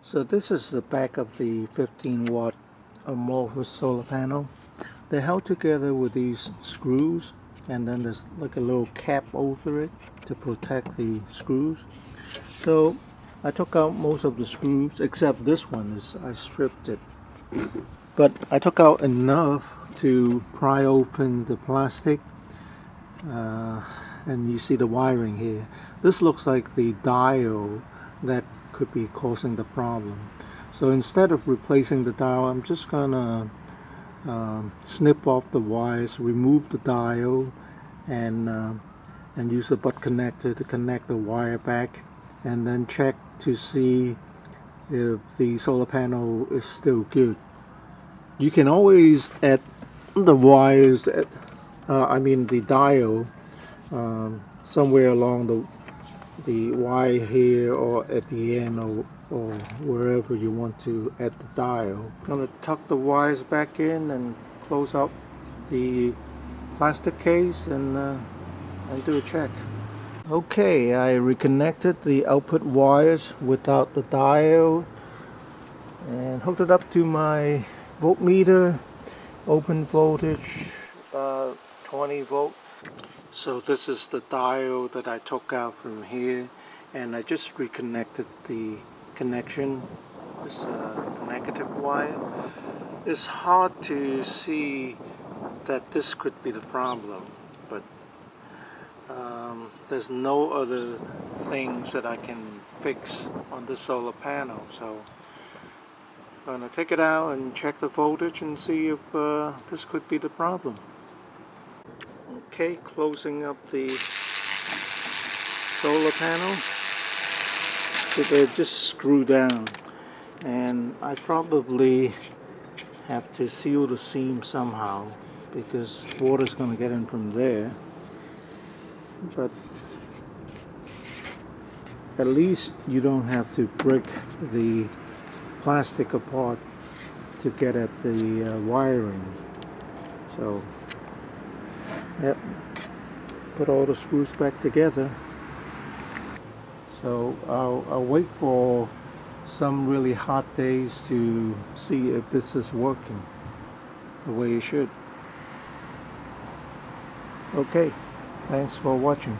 So this is the back of the 15-watt amorphous solar panel. They're held together with these screws, and then there's like a little cap over it to protect the screws. So I took out most of the screws except this one. I stripped it, but I took out enough to pry open the plastic, and you see the wiring here. This looks like the diode that could be causing the problem. So instead of replacing the diode, I'm just gonna snip off the wires, remove the diode, and use a butt connector to connect the wire back, and then check to see if the solar panel is still good. You can always add the wires, the diode, somewhere along the wire here, or at the end, or wherever you want to add the diode. I'm going to tuck the wires back in and close up the plastic case and do a check. Okay, I reconnected the output wires without the diode and hooked it up to my voltmeter, open voltage 20 volt. So this is the diode that I took out from here, and I just reconnected the connection. This the negative wire. It's hard to see that this could be the problem, but there's no other things that I can fix on the solar panel, so I'm going to take it out and check the voltage and see if this could be the problem. Okay, closing up the solar panel. So they're just screwed down, and I probably have to seal the seam somehow because water's going to get in from there. But at least you don't have to break the plastic apart to get at the wiring. So yep, put all the screws back together. So I'll wait for some really hot days to see if this is working the way it should. Okay, thanks for watching.